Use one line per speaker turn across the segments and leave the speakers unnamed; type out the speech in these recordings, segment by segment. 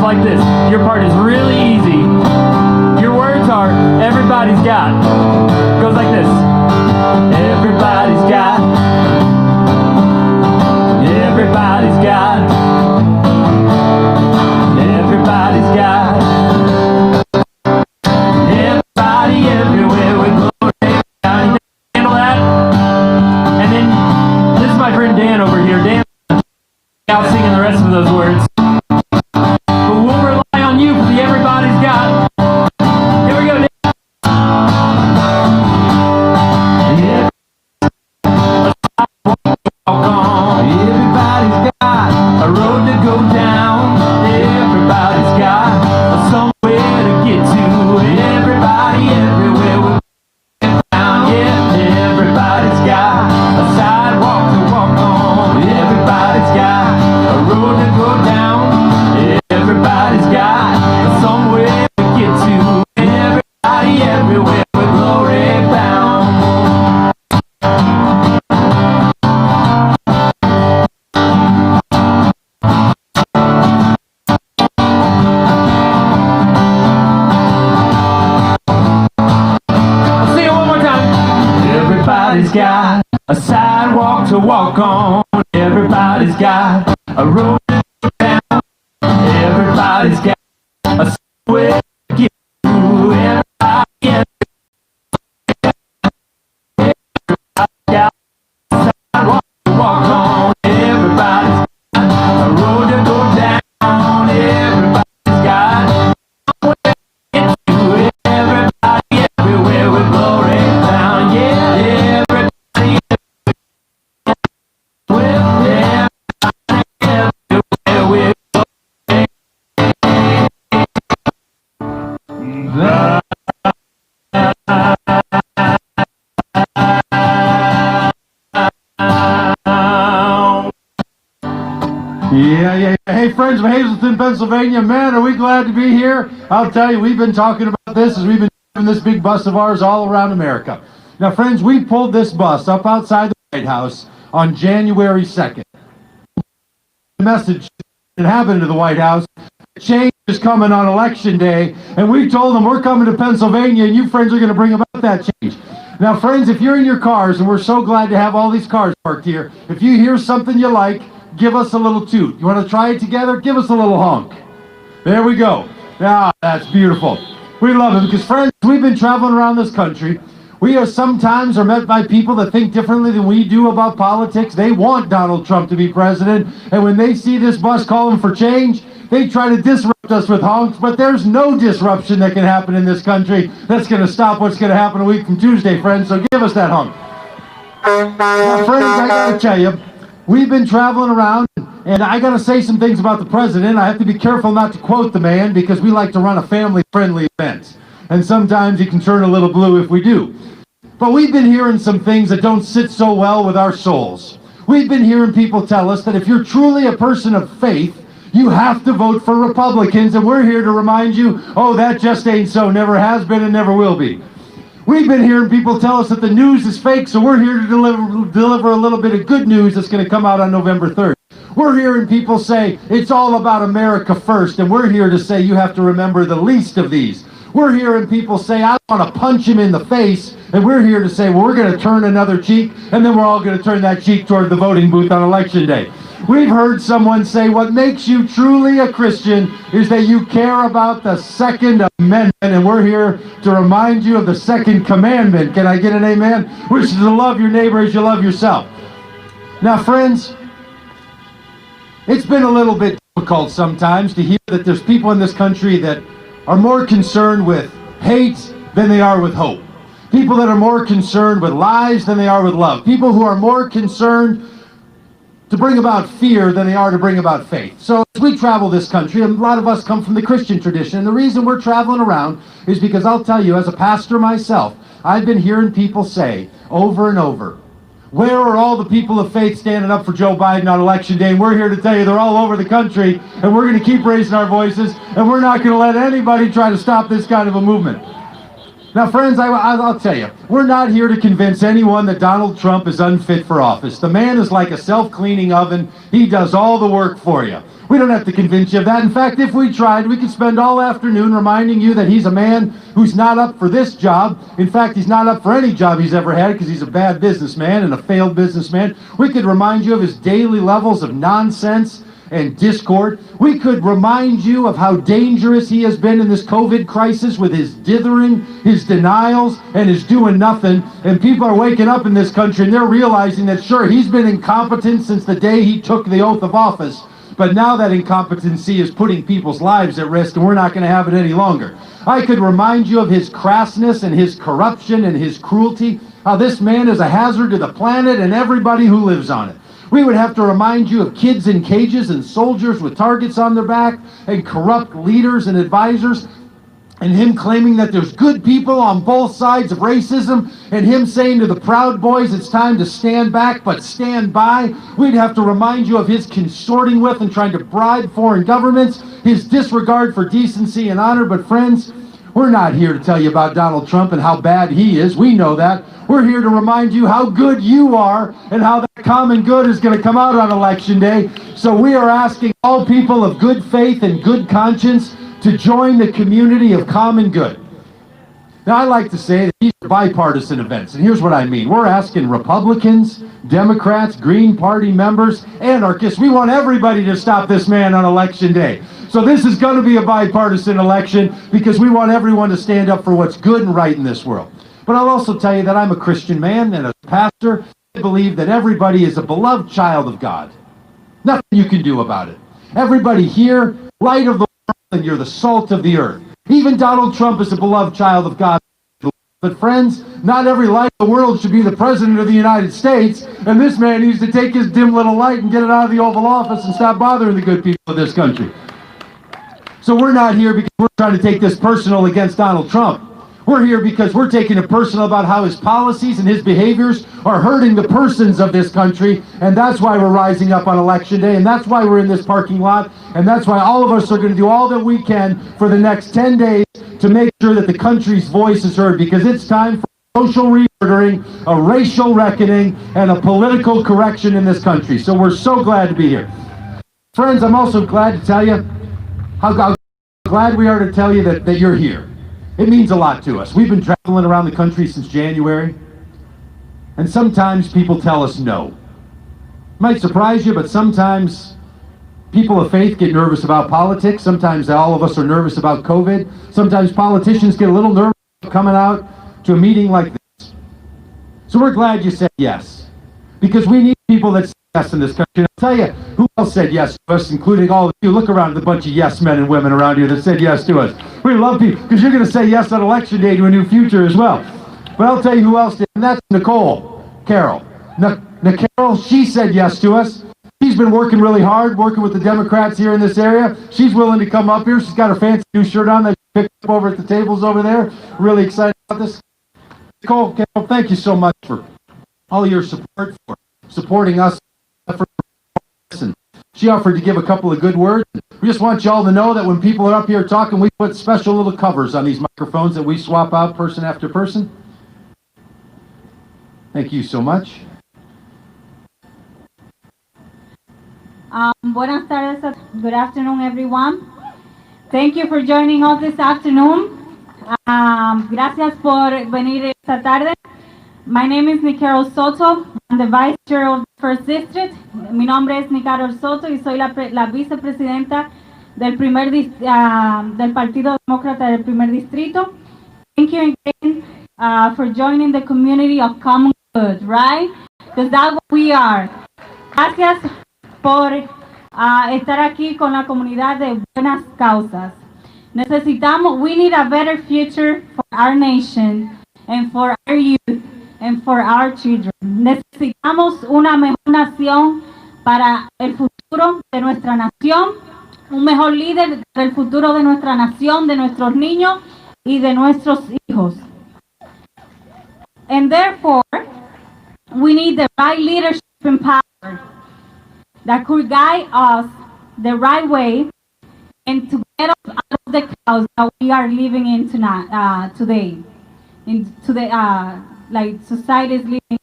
like this. Your part is really easy. Your words are everybody's got. Goes like this. Everybody's got. Everybody's got. Everybody's got. Everybody everywhere with glory. Handle that. And then this is my friend Dan over here. Dan out singing the rest of those words. But we'll rely on you for the everybody's got. Here we go, Dan. Everybody's got a road to go down. Everybody's got somewhere to get to. Everybody everywhere will get down. Yeah, everybody's got a sidewalk to walk on. Everybody's got a road to go down. Everybody's got somewhere to get to. Everybody everywhere with glory bound. I'll sing it one more time. Everybody's got a sidewalk to walk on. Everybody's got a road to go down. Everybody's got a somewhere to get to. Everybody got a sidewalk to walk on. Everybody's got a road to go down. Everybody's got somewhere to get to. Everybody everywhere with glory bound. Yeah, everybody with everywhere with
Yeah. Hey, friends of Hazelton, Pennsylvania, man, are we glad to be here? I'll tell you, we've been talking about this as we've been driving this big bus of ours all around America. Now, friends, we pulled this bus up outside the White House on January 2nd. The message that happened to the White House, change is coming on Election Day, and we told them we're coming to Pennsylvania, and you friends are going to bring about that change. Now, friends, if you're in your cars, and we're so glad to have all these cars parked here, if you hear something you like, give us a little toot. You want to try it together? Give us a little honk. There we go. Ah, that's beautiful. We love it because, friends, we've been traveling around this country. We are sometimes met by people that think differently than we do about politics. They want Donald Trump to be president, and when they see this bus calling for change, they try to disrupt us with honks, but there's no disruption that can happen in this country that's going to stop what's going to happen a week from Tuesday, friends, so give us that honk. Now, friends, I got to tell you, we've been traveling around, and I got to say some things about the president. I have to be careful not to quote the man because we like to run a family-friendly event, and sometimes he can turn a little blue if we do. But we've been hearing some things that don't sit so well with our souls. We've been hearing people tell us that if you're truly a person of faith, you have to vote for Republicans, and we're here to remind you, oh, that just ain't so, never has been and never will be. We've been hearing people tell us that the news is fake, so we're here to deliver a little bit of good news that's going to come out on November 3rd. We're hearing people say it's all about America first, and we're here to say you have to remember the least of these. We're hearing people say, I want to punch him in the face, and we're here to say, well, we're going to turn another cheek, and then we're all going to turn that cheek toward the voting booth on Election Day. We've heard someone say what makes you truly a Christian is that you care about the Second Amendment, and we're here to remind you of the Second Commandment. Can I get an amen? Which is to love your neighbor as you love yourself. Now, friends, it's been a little bit difficult sometimes to hear that there's people in this country that are more concerned with hate than they are with hope. People that are more concerned with lies than they are with love. People who are more concerned to bring about fear than they are to bring about faith. So as we travel this country, a lot of us come from the Christian tradition, and the reason we're traveling around is because I'll tell you, as a pastor myself, I've been hearing people say over and over, where are all the people of faith standing up for Joe Biden on Election Day? And we're here to tell you they're all over the country, and we're going to keep raising our voices, and we're not going to let anybody try to stop this kind of a movement. Now, friends, I'll tell you, we're not here to convince anyone that Donald Trump is unfit for office. The man is like a self-cleaning oven. He does all the work for you. We don't have to convince you of that. In fact, if we tried, we could spend all afternoon reminding you that he's a man who's not up for this job. In fact, he's not up for any job he's ever had because he's a bad businessman and a failed businessman. We could remind you of his daily levels of nonsense and discord. We could remind you of how dangerous he has been in this COVID crisis with his dithering, his denials, and his doing nothing. And people are waking up in this country and they're realizing that, sure, he's been incompetent since the day he took the oath of office. But now that incompetency is putting people's lives at risk, and we're not going to have it any longer. I could remind you of his crassness and his corruption and his cruelty, how this man is a hazard to the planet and everybody who lives on it. We would have to remind you of kids in cages and soldiers with targets on their back and corrupt leaders and advisors, and him claiming that there's good people on both sides of racism, and him saying to the Proud Boys it's time to stand back but stand by. We'd have to remind you of his consorting with and trying to bribe foreign governments, his disregard for decency and honor. But friends, we're not here to tell you about Donald Trump and how bad he is. We know that. We're here to remind you how good you are and how that common good is going to come out on Election Day. So we are asking all people of good faith and good conscience to join the community of common good. Now, I like to say that these are bipartisan events, and here's what I mean. We're asking Republicans, Democrats, Green Party members, anarchists. We want everybody to stop this man on Election Day. So this is going to be a bipartisan election because we want everyone to stand up for what's good and right in this world. But I'll also tell you that I'm a Christian man and a pastor. I believe that everybody is a beloved child of God. Nothing you can do about it. Everybody here, light of the world, and you're the salt of the earth. Even Donald Trump is a beloved child of God. But friends, not every light of the world should be the President of the United States, and this man needs to take his dim little light and get it out of the Oval Office and stop bothering the good people of this country. So we're not here because we're trying to take this personal against Donald Trump. We're here because we're taking it personal about how his policies and his behaviors are hurting the persons of this country, and that's why we're rising up on Election Day, and that's why we're in this parking lot, and that's why all of us are going to do all that we can for the next 10 days to make sure that the country's voice is heard, because it's time for social reordering, a racial reckoning, and a political correction in this country. So we're so glad to be here. Friends, I'm also glad to tell you how glad we are to tell you that you're here. It means a lot to us. We've been traveling around the country since January, and sometimes people tell us no. Might surprise you, but sometimes people of faith get nervous about politics. Sometimes all of us are nervous about COVID. Sometimes politicians get a little nervous coming out to a meeting like this. So we're glad you said yes, because we need people that say yes in this country. And I'll tell you who else said yes to us, including all of you. Look around at the bunch of yes men and women around here that said yes to us. We love people, because you're going to say yes on Election Day to a new future as well. But I'll tell you who else did, and that's Nicole Carroll. Nicole, she said yes to us. She's been working really hard, working with the Democrats here in this area. She's willing to come up here. She's got her fancy new shirt on that she picked up over at the tables over there. Really excited about this. Nicole Carroll, thank you so much for all your support, for supporting us. And she offered to give a couple of good words. We just want you all to know that when people are up here talking, we put special little covers on these microphones that we swap out person after person. Thank you so much.
Buenas tardes, good afternoon, everyone. Thank you for joining us this afternoon. Gracias por venir esta tarde. My name is Nicole Soto. I'm the Vice Chair of the First District. Mi nombre es Nicole Soto y soy la vicepresidenta del del Partido Demócrata del Primer Distrito. Thank you again for joining the community of common good, right? Because that's what we are. Gracias por estar aquí con la comunidad de buenas causas. We need a better future for our nation and for our youth and for our children. Necesitamos una mejor nación para el futuro de nuestra nación, un mejor líder del futuro de nuestra nación, de nuestros niños y de nuestros hijos. And therefore, we need the right leadership and power that could guide us the right way and to get us out of the chaos that we are living in today. into the like societies living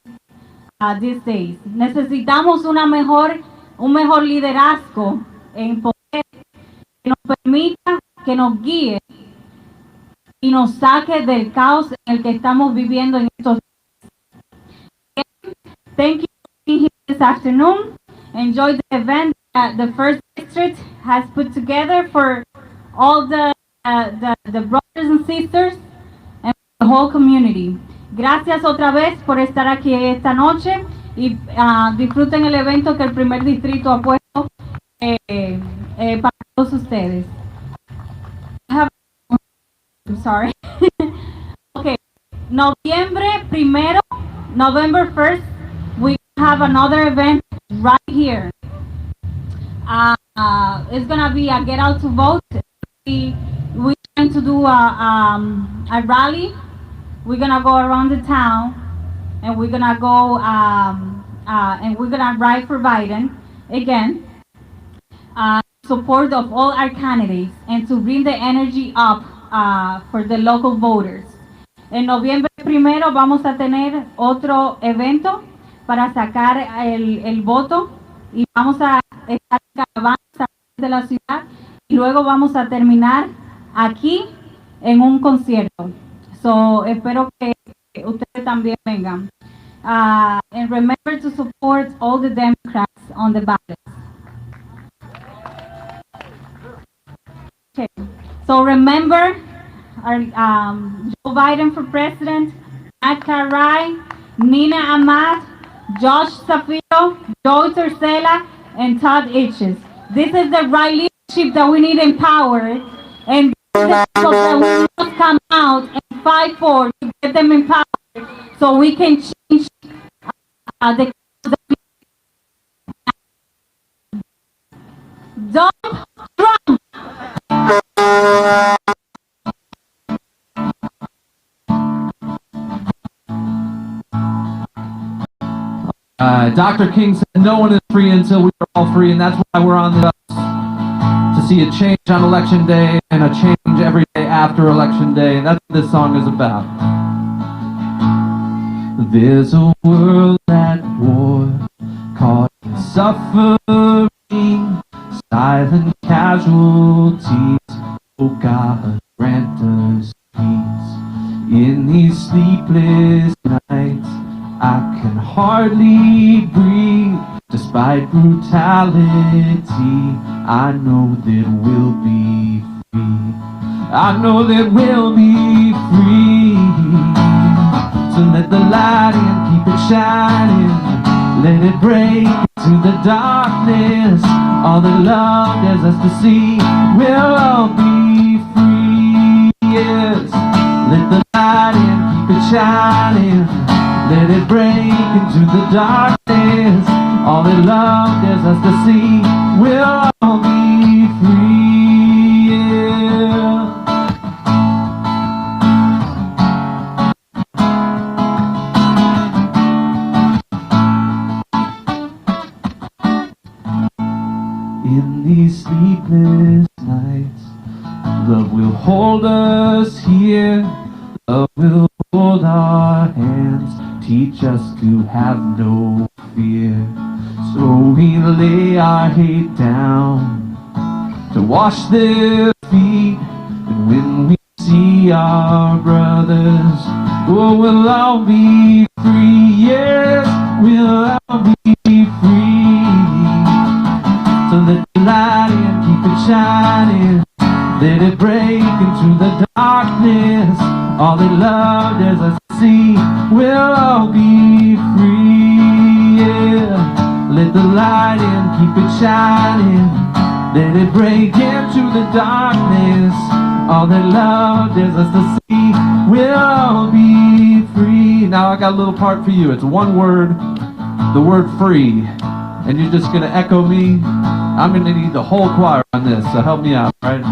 these days. Necesitamos un mejor liderazgo en poder que nos permita, que nos guíe y nos saque del caos en el que estamos viviendo en estos días. Thank you for being here this afternoon. Enjoy the event that the First District has put together for all the brothers and sisters and the whole community. Gracias otra vez por estar aquí esta noche y disfruten el evento que el primer distrito ha puesto para todos ustedes. I'm sorry. Okay, November 1st, we have another event right here. It's gonna be a get out to vote. We're going to do a rally. We're gonna go around the town, and we're gonna go and we're gonna ride for Biden again. Support of all our candidates and to bring the energy up for the local voters. En noviembre 1 vamos a tener otro evento para sacar el voto y vamos a estar en caravanas de la ciudad y luego vamos a terminar aquí en un concierto. So, espero que ustedes también vengan. And remember to support all the Democrats on the ballot. Okay. So remember, Joe Biden for president, Matt Carey, Nina Ahmad, Josh Safiro, Joey Tercela, and Todd Itches. This is the right leadership that we need empowered, and this is the people that we must come out and fight for to get them empowered so we can change the Dump Trump!
Dr. King said no one is free until we are all free, and that's why we're on the bus, to see a change on election day and a change every day after election day, and that's what this song is about. There's a world at war, caught in suffering, silent casualties. Oh God, grant us peace. In these sleepless nights, I can hardly breathe. Despite brutality, I know that we'll be free. I know that we'll be free. So let the light in, keep it shining. Let it break into the darkness. All that love dares us to see, we'll all be free. Yes, let the light in, keep it shining. Let it break into the darkness. All that love dares us to see, we'll all be free. Yeah. In these sleepless nights, love will hold us here. Love will hold our hands, teach us to have no fear. So we lay our hate down to wash their feet. And when we see our brothers, oh, we'll all be free. Yes, we'll all be free. So let the light in, keep it shining. Let it break into the darkness. All that love dares us to see, we'll all be free. Yeah. Let the light in, keep it shining. Let it break into the darkness. All that love dares us to see, we'll all be free. Now I got a little part for you. It's one word, the word free. And you're just gonna echo me. I'm gonna need the whole choir on this, so help me out, right?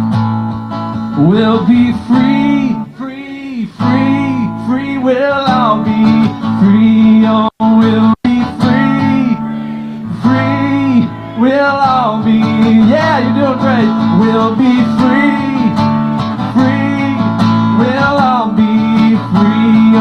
We'll be free, free, free, free. We'll all be free. Oh, we'll be free, free. We'll all be, yeah, you're doing great. We'll be free, free. We'll all be free.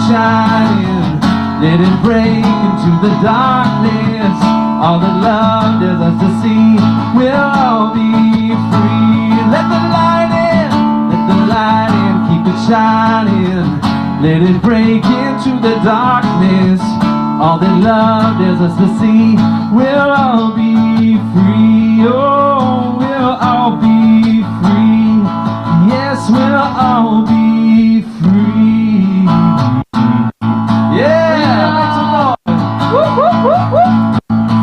shining. Let it break into the darkness. All that love dares us to see, we'll all be free. Let the light in, let the light in, keep it shining. Let it break into the darkness. All that love dares us to see, we'll all be free. Oh, we'll all be free. Yes, we'll all be free. Yeah!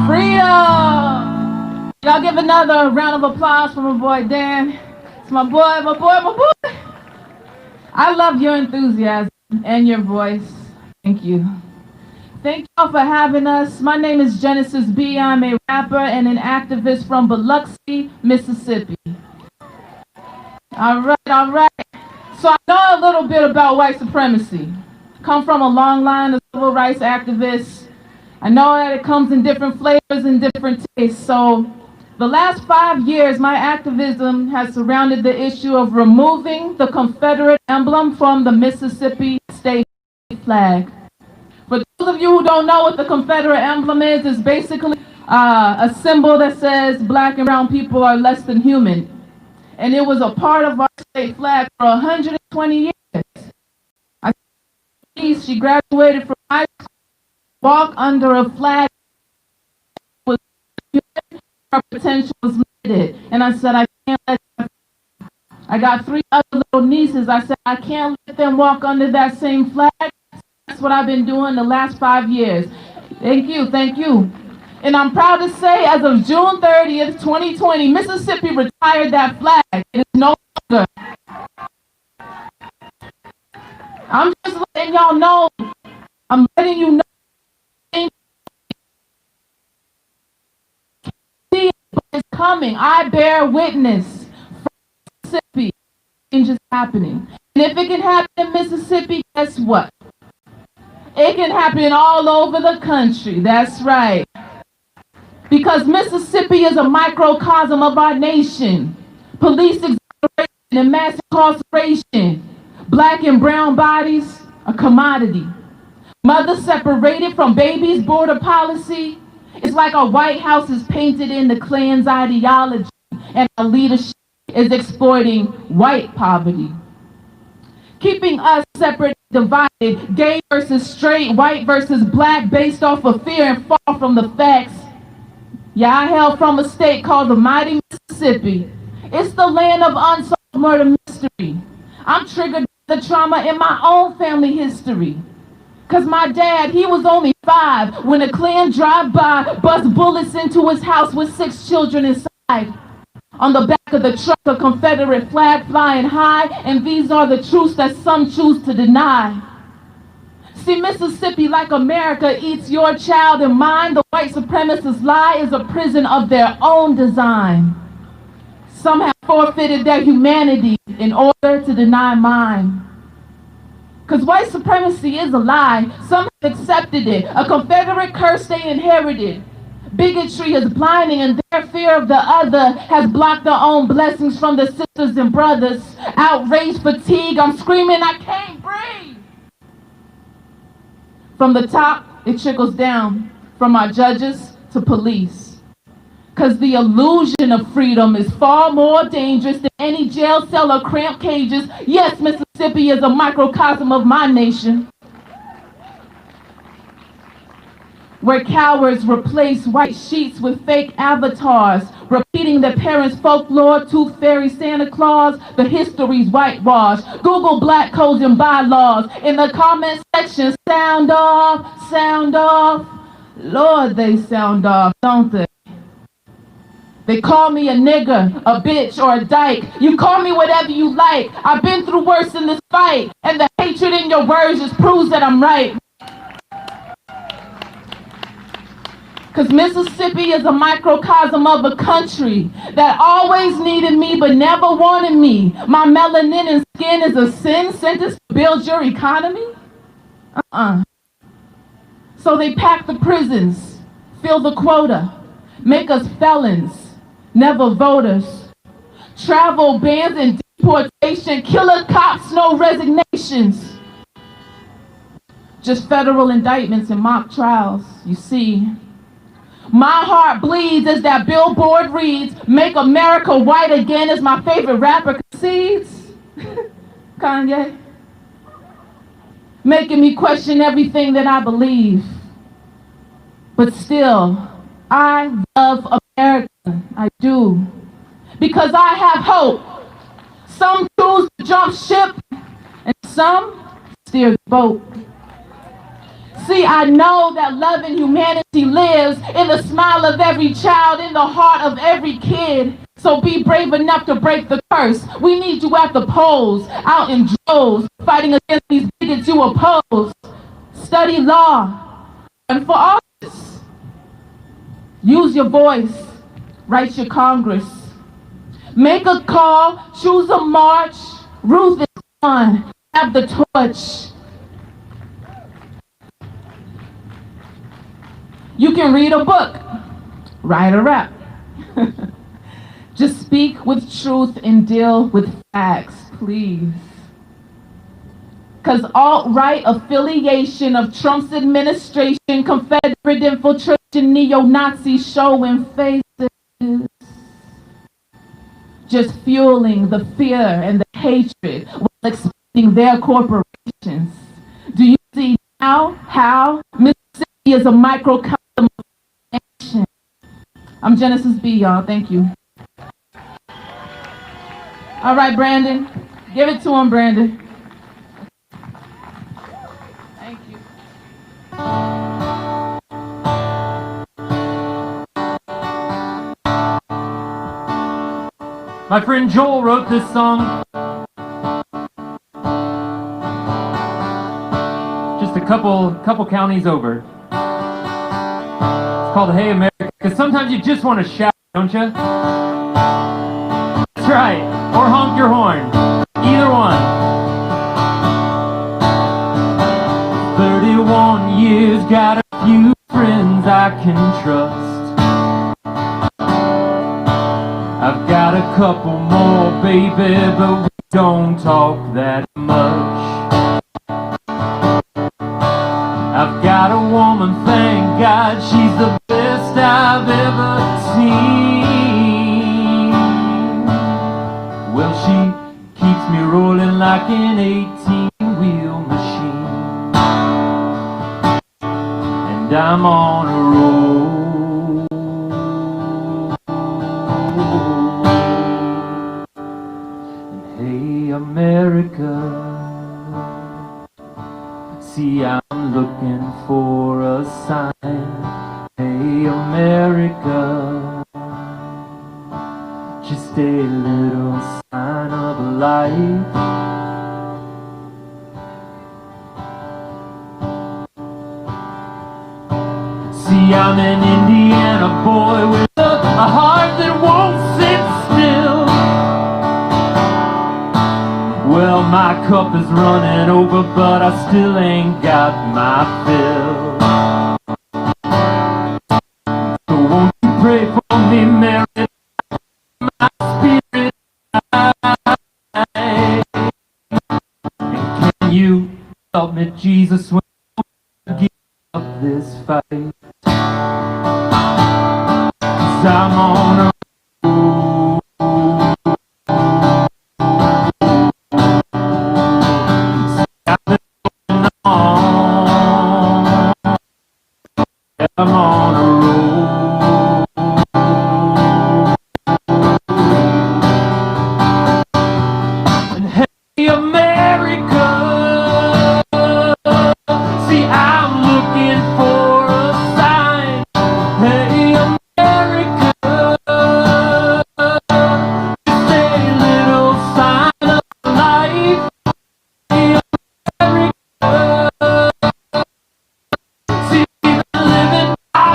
Freedom! Y'all give another round of applause for my boy Dan. It's my boy, my boy, my boy. I love your enthusiasm and your voice. Thank you. Thank y'all for having us. My name is Genesis B. I'm a rapper and an activist from Biloxi, Mississippi. All right. So I know a little bit about white supremacy. Come from a long line of civil rights activists. I know that it comes in different flavors and different tastes. So the last 5 years, my activism has surrounded the issue of removing the Confederate emblem from the Mississippi state flag. For those of you who don't know what the Confederate emblem is, it's basically a symbol that says black and brown people are less than human. And it was a part of our state flag for 120 years. She graduated from high school, walk under a flag, was her potential was limited. And I said, I can't let that. I got 3 other little nieces. I said, I can't let them walk under that same flag. That's what I've been doing the last 5 years. Thank you. And I'm proud to say, as of June 30th, 2020, Mississippi retired that flag. It is no longer. I'm just letting y'all know. I'm letting you know. It's coming. I bear witness. Mississippi, change is happening. And if it can happen in Mississippi, guess what? It can happen all over the country. That's right. Because Mississippi is a microcosm of our nation. Police exoneration and mass incarceration. Black and brown bodies, a commodity. Mothers separated from babies, border policy. It's like our White House is painted in the Klan's ideology, and our leadership is exploiting white poverty. Keeping us separate, divided, gay versus straight, white versus black, based off of fear and far from the facts. Yeah, I hail from a state called the mighty Mississippi. It's the land of unsolved murder mystery. I'm triggered by the trauma in my own family history. Cause my dad, he was only 5 when a Klan drive-by bust bullets into his house with 6 children inside. On the back of the truck, a Confederate flag flying high, and these are the truths that some choose to deny. See, Mississippi, like America, eats your child and mine. The white supremacist lie is a prison of their own design. Some have forfeited their humanity in order to deny mine. Because white supremacy is a lie. Some have accepted it, a Confederate curse they inherited. Bigotry is blinding, and their fear of the other has blocked their own blessings from the sisters and brothers. Outrage, fatigue, I'm screaming, I can't breathe. From the top, it trickles down, from our judges to police. Because the illusion of freedom is far more dangerous than any jail cell or cramped cages. Yes, Mississippi is a microcosm of my nation, where cowards replace white sheets with fake avatars, repeating their parents' folklore, tooth fairy, Santa Claus, the history's whitewashed. Google black codes and bylaws. In the comment section, sound off, sound off. Lord, they sound off, don't they? They call me a nigger, a bitch, or a dyke. You call me whatever you like. I've been through worse in this fight, and the hatred in your words just proves that I'm right. Because Mississippi is a microcosm of a country that always needed me but never wanted me. My melanin and skin is a sin sentence to build your economy? So they pack the prisons, fill the quota, make us felons, never voters. Travel bans and deportation, killer cops, no resignations. just federal indictments and mock trials. You see, my heart bleeds as that billboard reads, "Make America White Again," as my favorite rapper concedes. Kanye. Making me question everything that I believe. But still, I love America. I do. Because I have hope. Some choose to jump ship, and some steer the boat. See, I know that love and humanity lives in the smile of every child, in the heart of every kid. So be brave enough to break the curse. We need you at the polls, out in droves, fighting against these bigots you oppose. Study law, run for office. Use your voice, write your Congress. Make a call, choose a march. Ruth is on, have the torch. You can read a book, write a rap. Just speak with truth and deal with facts, please. Because alt-right affiliation of Trump's administration, Confederate infiltration, neo-Nazi showing faces. Just fueling the fear and the hatred while expanding their corporations. Do you see now how Mississippi is a microcosm of nation? I'm Genesis B, y'all. Thank you. All right, Brandon. Give it to him, Brandon. Thank you.
My friend Joel wrote this song just a couple counties over. It's called Hey America, because sometimes you just want to shout, don't you? That's right, or honk your horn, either one. 31 years, got a few friends I can trust. I've got a couple more, baby, but we don't talk that much. I've got a woman, thank God, she's the best I've ever seen. Well, she keeps me rolling like an 18-wheel machine. And I'm on a roll. Hey America, see I'm looking for a sign. Hey America, just a little sign of life. See I'm an Indiana boy with a heart that won't sit still. Well, my cup is running over, but I still ain't got my fill. So won't you pray for me, Mary, my spirit high. And can you help me, Jesus, when I give up this fight? 'Cause I'm on a I'm on a roll. And hey America, see I'm looking for a sign. Hey America, just a little sign of life. Hey America, see I'm living my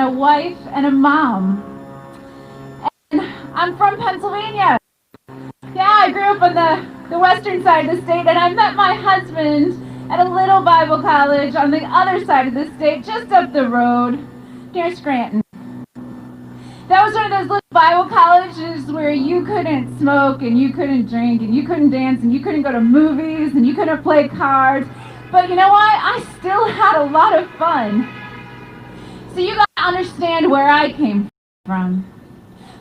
and a wife and a mom. And I'm from Pennsylvania. Yeah, I grew up on the western side of the state, and I met my husband at a little Bible college on the other side of the state, just up the road, near Scranton. That was one of those little Bible colleges where you couldn't smoke, and you couldn't drink, and you couldn't dance, and you couldn't go to movies, and you couldn't play cards. But you know what? I still had a lot of fun. So you gotta understand where I came from.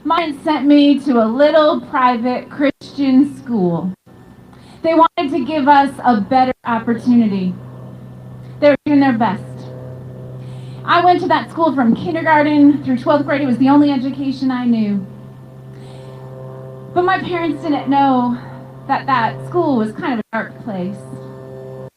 Mine sent me to a little private Christian school. They wanted to give us a better opportunity. They were doing their best. I went to that school from kindergarten through 12th grade. It was the only education I knew. But my parents didn't know that that school was kind of a dark place.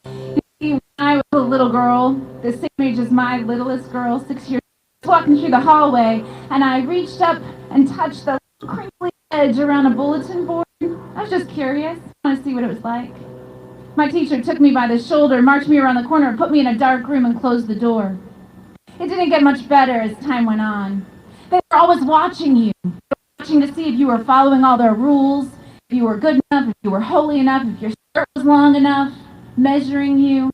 You see, when I was a little girl, the same age as my littlest girl, 6 years old, walking through the hallway, and I reached up and touched the crinkly edge around a bulletin board. I was just curious. I wanted to see what it was like. My teacher took me by the shoulder, marched me around the corner, put me in a dark room, and closed the door. It didn't get much better as time went on. They were always watching you, watching to see if you were following all their rules, if you were good enough, if you were holy enough, if your skirt was long enough, measuring you.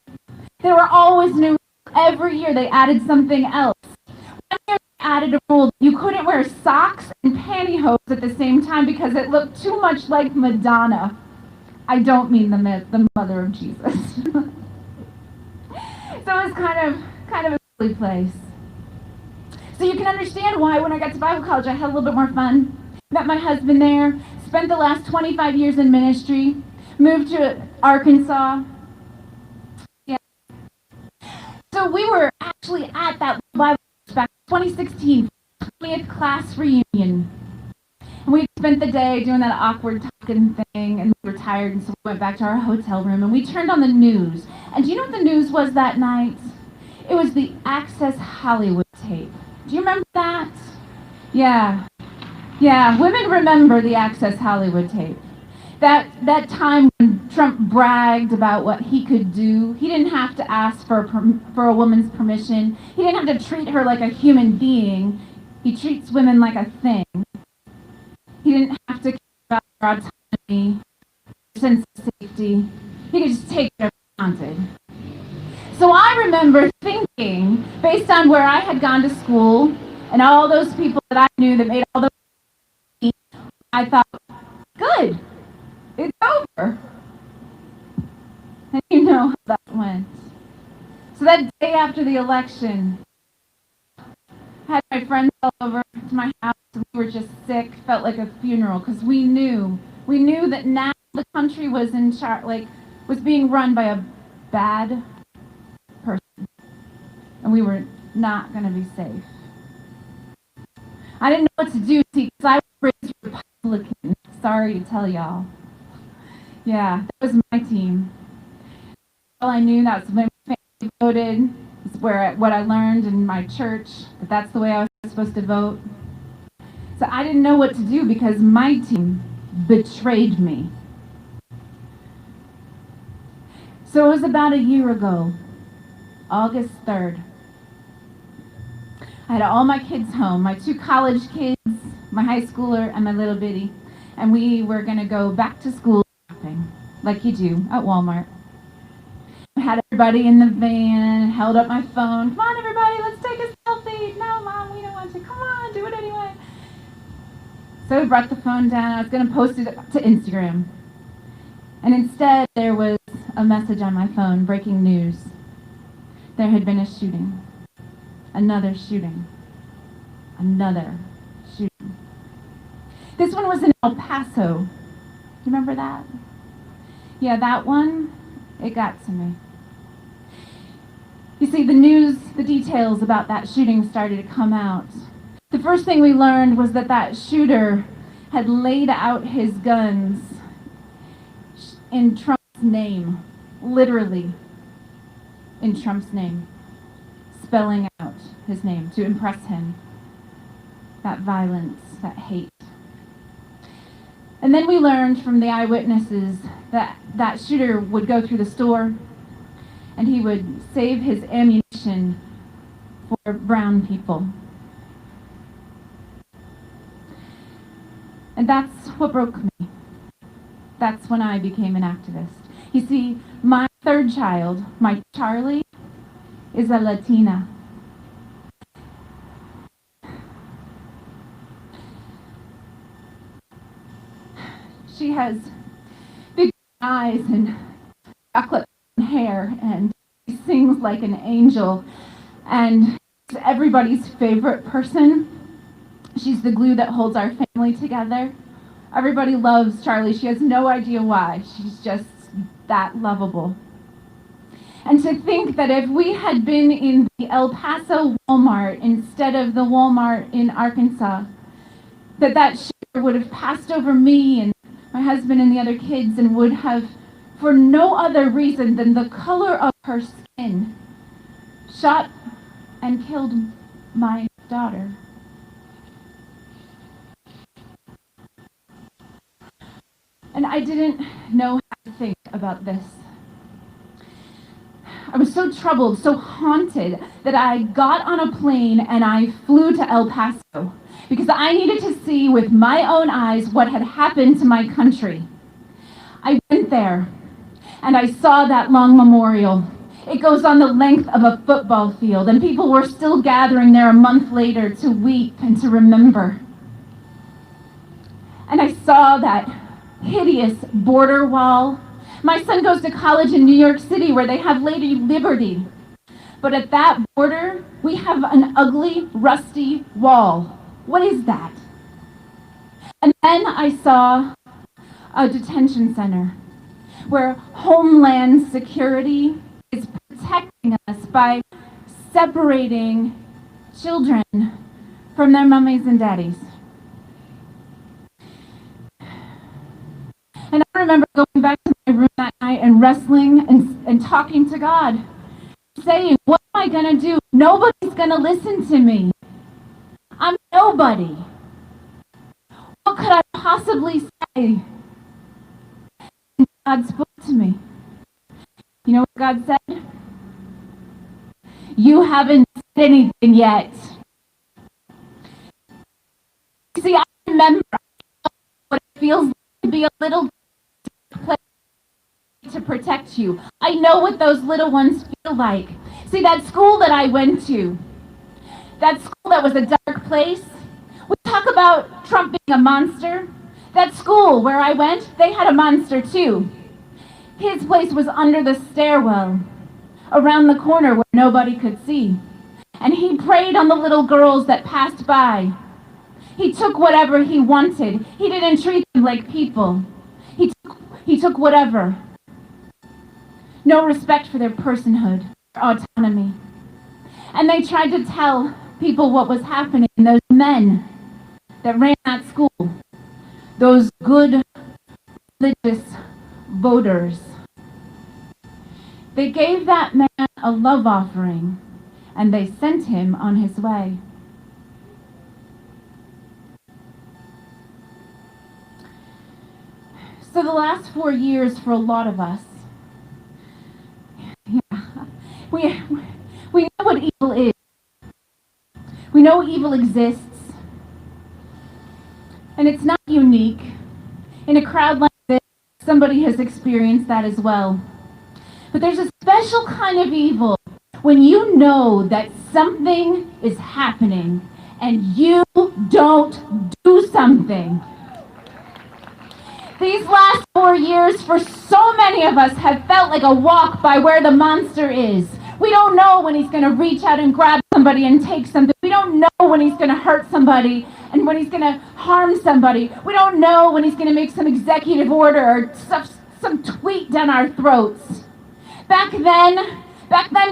They were always new. Every year they added something else. One year they added a rule that you couldn't wear socks and pantyhose at the same time because it looked too much like Madonna. I don't mean the mother of Jesus. So it was kind of a silly place. So you can understand why when I got to Bible college I had a little bit more fun. Met my husband there, spent the last 25 years in ministry, moved to Arkansas. Yeah. So we were actually at that Bible college back in 2016, 20th class reunion. And we spent the day doing that awkward talking thing, and we were tired, and so we went back to our hotel room, and we turned on the news. And do you know what the news was that night? It was the Access Hollywood tape. Do you remember that? Yeah, women remember the Access Hollywood tape. That time when Trump bragged about what he could do. He didn't have to ask for a woman's permission. He didn't have to treat her like a human being. He treats women like a thing. He didn't have to care about her autonomy, her sense of safety. He could just take whatever he wanted. So I remember thinking, based on where I had gone to school and all those people that I knew that made all those money, I thought, good, it's over. And you know how that went. So that day after the election, I had my friends all over to my house. We were just sick, felt like a funeral, because we knew that now the country was in was being run by a bad person, and we were not going to be safe. I didn't know what to do, see, because I was raised Republican. Sorry to tell y'all. Yeah, that was my team. All I knew, that was when my family voted. It's what I learned in my church, that's the way I was supposed to vote. So I didn't know what to do because my team betrayed me. So it was about a year ago, August 3rd. I had all my kids home, my 2 college kids, my high schooler, and my little bitty. And we were going to go back to school shopping, like you do at Walmart. I had everybody in the van, held up my phone. Come on, everybody, let's take a selfie. No, Mom, we don't want to. Come on, do it anyway. So we brought the phone down. I was going to post it to Instagram. And instead, there was a message on my phone, breaking news. There had been a shooting. Another shooting. Another shooting. This one was in El Paso. You remember that? Yeah, that one, it got to me. You see, the news, the details about that shooting started to come out. The first thing we learned was that shooter had laid out his guns in Trump's name, literally in Trump's name, spelling out his name to impress him. That violence, that hate. And then we learned from the eyewitnesses that shooter would go through the store and he would save his ammunition for brown people, And that's what broke me. That's when I became an activist. You see, my third child, my Charlie, is a Latina. She has big eyes and chocolate hair, and she sings like an angel, and she's everybody's favorite person. She's the glue that holds our family together. Everybody loves Charlie. She has no idea why. She's just that lovable. And to think that if we had been in the El Paso Walmart instead of the Walmart in Arkansas, that shooter would have passed over me and my husband and the other kids and would have, for no other reason than the color of her skin, shot and killed my daughter. And I didn't know how to think about this. I was so troubled, so haunted, that I got on a plane and I flew to El Paso because I needed to see with my own eyes what had happened to my country. I went there and I saw that long memorial. It goes on the length of a football field, and people were still gathering there a month later to weep and to remember. And I saw that hideous border wall. My son goes to college in New York City where they have Lady Liberty. But at that border, we have an ugly, rusty wall. What is that? And then I saw a detention center where Homeland Security is protecting us by separating children from their mummies and daddies. And I remember going back to my room that night and wrestling and talking to God, saying, what am I going to do? Nobody's going to listen to me. I'm nobody. What could I possibly say? And God spoke to me. You know what God said? You haven't said anything yet. See, I remember what it feels like to be a little place to protect you. I know what those little ones feel like. See, that school that I went to, that school that was a dark place, we talk about Trump being a monster. That school where I went, they had a monster too. His place was under the stairwell, around the corner where nobody could see. And he preyed on the little girls that passed by. He took whatever he wanted. He didn't treat them like people. He took whatever. No respect for their personhood, their autonomy. And they tried to tell people what was happening. Those men that ran that school, those good religious voters, they gave that man a love offering and they sent him on his way. So the last 4 years for a lot of us, we know what evil is. We know evil exists. And it's not unique. In a crowd like this, somebody has experienced that as well. But there's a special kind of evil when you know that something is happening and you don't do something. These last 4 years, for so many of us, have felt like a walk by where the monster is. We don't know when he's going to reach out and grab somebody and take something. We don't know when he's going to hurt somebody and when he's going to harm somebody. We don't know when he's going to make some executive order or some tweet down our throats. Back then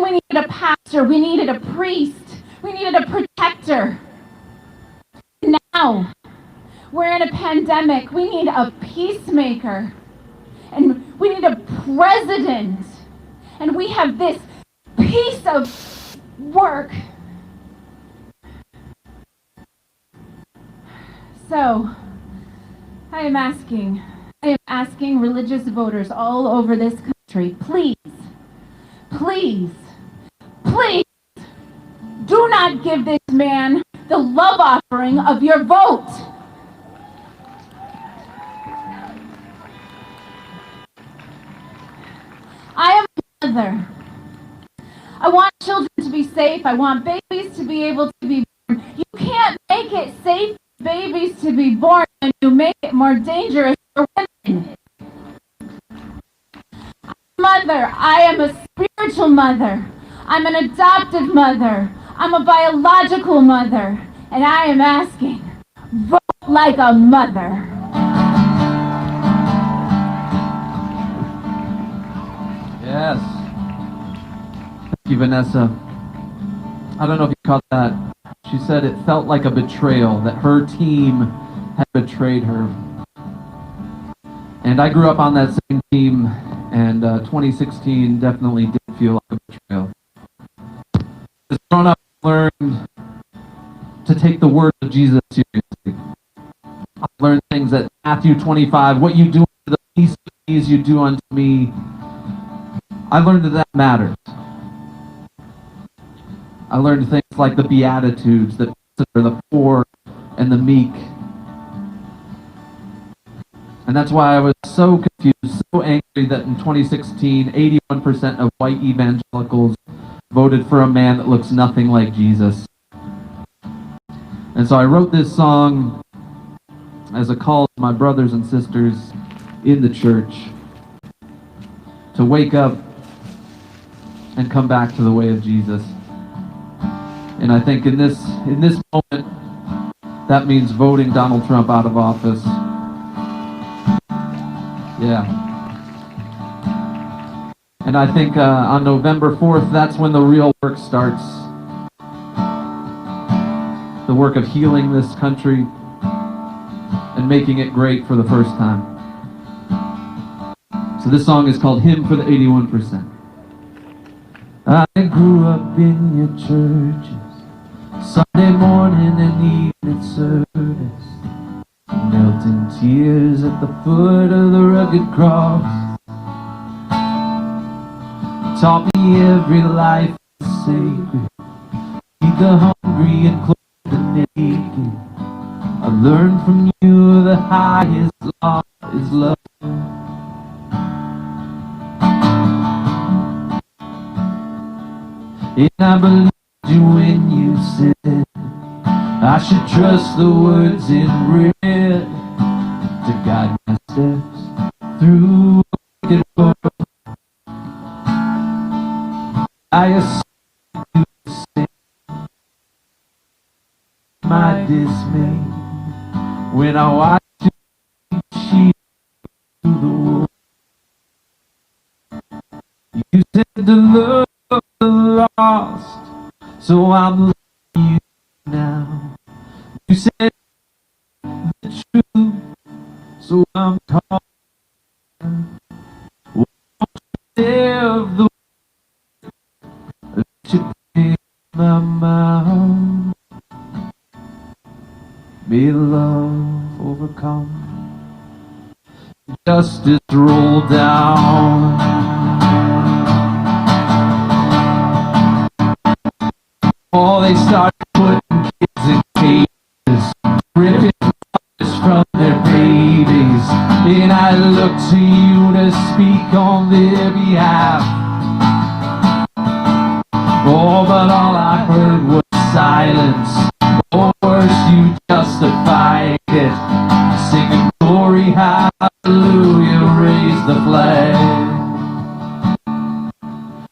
we needed a pastor, we needed a priest, we needed a protector. Now, we're in a pandemic. We need a peacemaker. And we need a president. And we have this piece of work. So, I am asking religious voters all over this country, please, do not give this man the love offering of your vote. mother. I want children to be safe. I want babies to be able to be born. You can't make it safe for babies to be born, and you make it more dangerous for women. Mother, I am a spiritual mother. I'm an adoptive mother. I'm a biological mother. And I am asking, vote like a mother.
Yes. Thank you, Vanessa. I don't know if you caught that. She said it felt like a betrayal, that her team had betrayed her. And I grew up on that same team, and 2016 definitely did feel like a betrayal. As grown up, I learned to take the word of Jesus seriously. I learned things that Matthew 25, what you do unto the least of these, you do unto me. I learned that matters. I learned things like the Beatitudes, that are the poor and the meek. And that's why I was so confused, so angry that in 2016, 81% of white evangelicals voted for a man that looks nothing like Jesus. And so I wrote this song as a call to my brothers and sisters in the church to wake up and come back to the way of Jesus. And I think in this moment, that means voting Donald Trump out of office. Yeah. And I think on November 4th, that's when the real work starts. The work of healing this country and making it great for the first time. So this song is called Hymn for the 81%. I grew up in your churches, Sunday morning and evening service, knelt in tears at the foot of the rugged cross. You taught me every life is sacred, feed the hungry and clothe the naked. I learned from you the highest law is love. And I believed you when you said I should trust the words in red to guide my steps through a wicked world. I assumed you said my dismay when I watched you sheep through the wood. You said to love the lost, so I'm loving you now. You said the truth, so I'm talking. Won't you live the way that you put in my mouth? May love overcome, justice roll down. Oh, they started putting kids in cages, ripping mothers from their babies, and I look to you to speak on their behalf. Oh, but all I heard was silence. Or worse, you justified it, singing glory, hallelujah, raise the flag.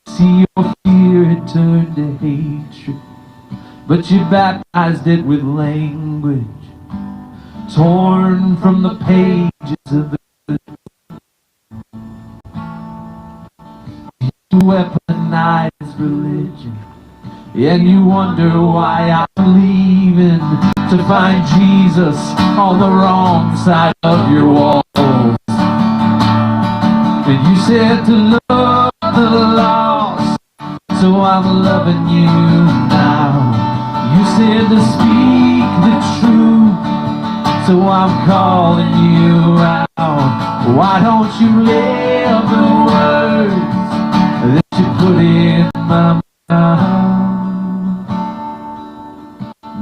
See, your fear had turned to hatred, but you baptized it with language torn from the pages of the good. You weaponize religion, and you wonder why I'm leaving to find Jesus on the wrong side of your walls. And you said to love the lost, so I'm loving you now. You said to speak the truth, so I'm calling you out. Why don't you live the words that you put in my mouth?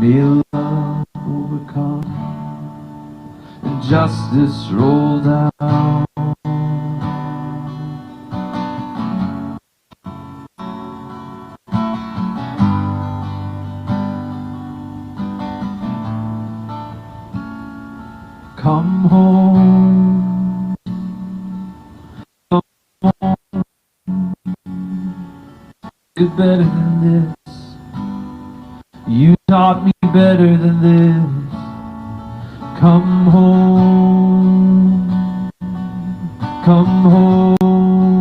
May love overcome and justice roll down. Come home. Come home. You're better than this. You taught me better than this. Come home. Come home.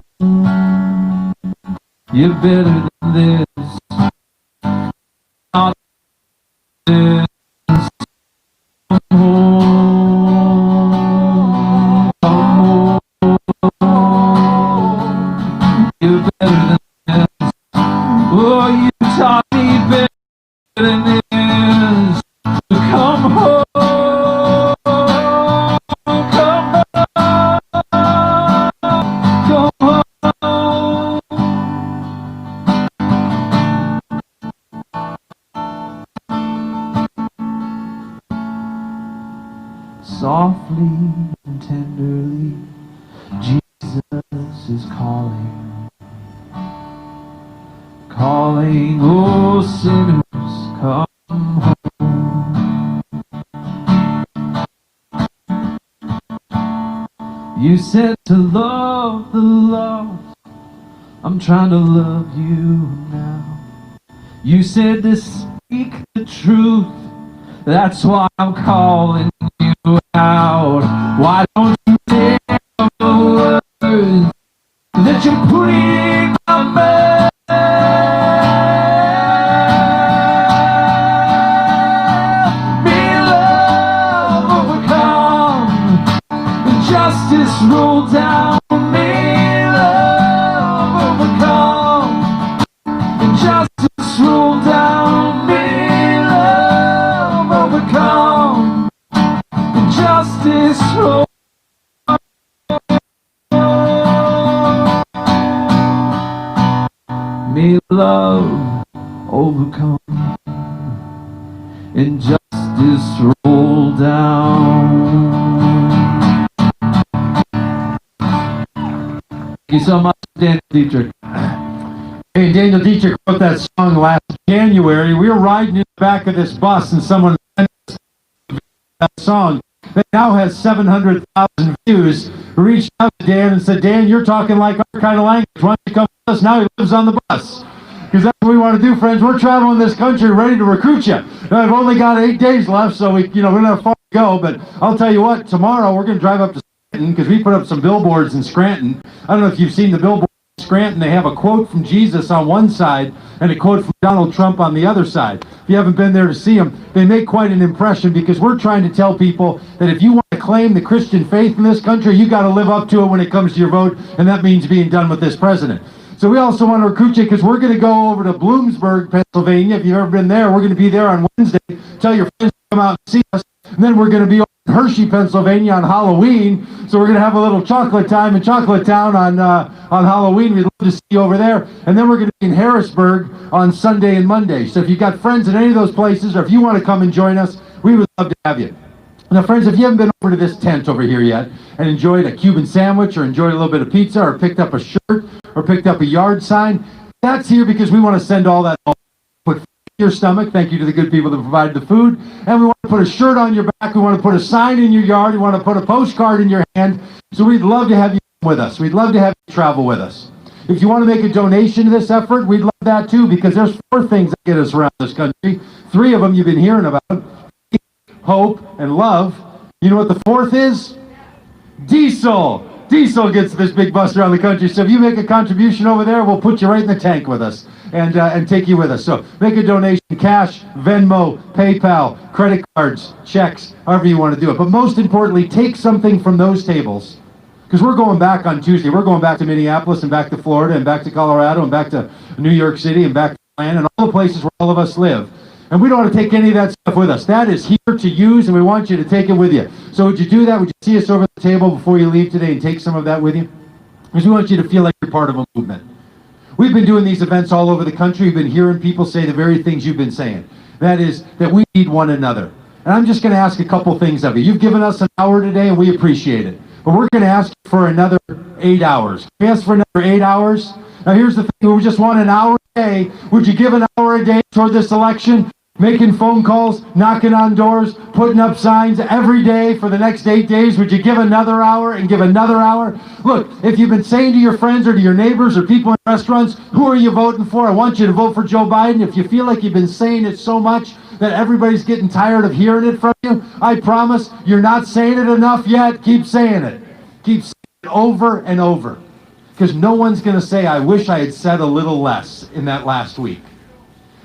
You're better than this. Not this. Come home. Come home. You're better than this. Oh, you taught me better than this. Come home. Come home. Softly and tenderly, Jesus is calling. Calling, oh sinners, come home. You said to love the lost. I'm trying to love you now. You said to speak the truth. That's why I'm calling you out. Why don't you take the words that you put in my mouth? May love overcome, justice roll down. May love overcome, justice roll down. May love overcome, justice roll. May love overcome and justice roll down. Thank you so much, Daniel Dietrich.
Hey, Daniel Dietrich wrote that song last January. We were riding in the back of this bus and someone sent us that song that now has 700,000 views. We reached out to Dan and said, Dan, you're talking like our kind of language. Why don't you come with us? Now he lives on the bus. Because that's what we want to do, friends. We're traveling this country ready to recruit you. Now, I've only got 8 days left, so we don't have far to go. But I'll tell you what, tomorrow we're going to drive up to Scranton because we put up some billboards in Scranton. I don't know if you've seen the billboards in Scranton. They have a quote from Jesus on one side and a quote from Donald Trump on the other side. If you haven't been there to see them, they make quite an impression because we're trying to tell people that if you want to claim the Christian faith in this country, you got to live up to it when it comes to your vote, and that means being done with this president. So we also want to recruit you because we're going to go over to Bloomsburg, Pennsylvania. If you've ever been there, we're going to be there on Wednesday. Tell your friends to come out and see us. And then we're going to be over in Hershey, Pennsylvania on Halloween. So we're going to have a little chocolate time in Chocolate Town on Halloween. We'd love to see you over there. And then we're going to be in Harrisburg on Sunday and Monday. So if you've got friends in any of those places, or if you want to come and join us, we would love to have you. Now, friends, if you haven't been over to this tent over here yet and enjoyed a Cuban sandwich or enjoyed a little bit of pizza or picked up a shirt or picked up a yard sign, that's here because we want to send all that home. Put food in your stomach. Thank you to the good people that provided the food. And we want to put a shirt on your back. We want to put a sign in your yard. We want to put a postcard in your hand. So we'd love to have you with us. We'd love to have you travel with us. If you want to make a donation to this effort, we'd love that too because there's 4 things that get us around this country. 3 of them you've been hearing about. Hope, and love. You know what the 4th is? Diesel. Diesel gets this big bus around the country. So if you make a contribution over there, we'll put you right in the tank with us and take you with us. So make a donation, cash, Venmo, PayPal, credit cards, checks, however you want to do it. But most importantly, take something from those tables. Because we're going back on Tuesday. We're going back to Minneapolis and back to Florida and back to Colorado and back to New York City and back to Atlanta and all the places where all of us live. And we don't want to take any of that stuff with us. That is here to use, and we want you to take it with you. So would you do that? Would you see us over the table before you leave today and take some of that with you? Because we want you to feel like you're part of a movement. We've been doing these events all over the country. We've been hearing people say the very things you've been saying. That is, that we need one another. And I'm just going to ask a couple things of you. You've given us an hour today, and we appreciate it. But we're going to ask for another 8 hours. Can we ask for another 8 hours? Now here's the thing. We just want an hour a day. Would you give an hour a day toward this election? making phone calls, knocking on doors, putting up signs every day for the next 8 days. Would you give another hour and give another hour? Look, if you've been saying to your friends or to your neighbors or people in restaurants, who are you voting for? I want you to vote for Joe Biden. If you feel like you've been saying it so much that everybody's getting tired of hearing it from you, I promise you're not saying it enough yet. Keep saying it. Keep saying it over and over. Because no one's going to say, I wish I had said a little less in that last week.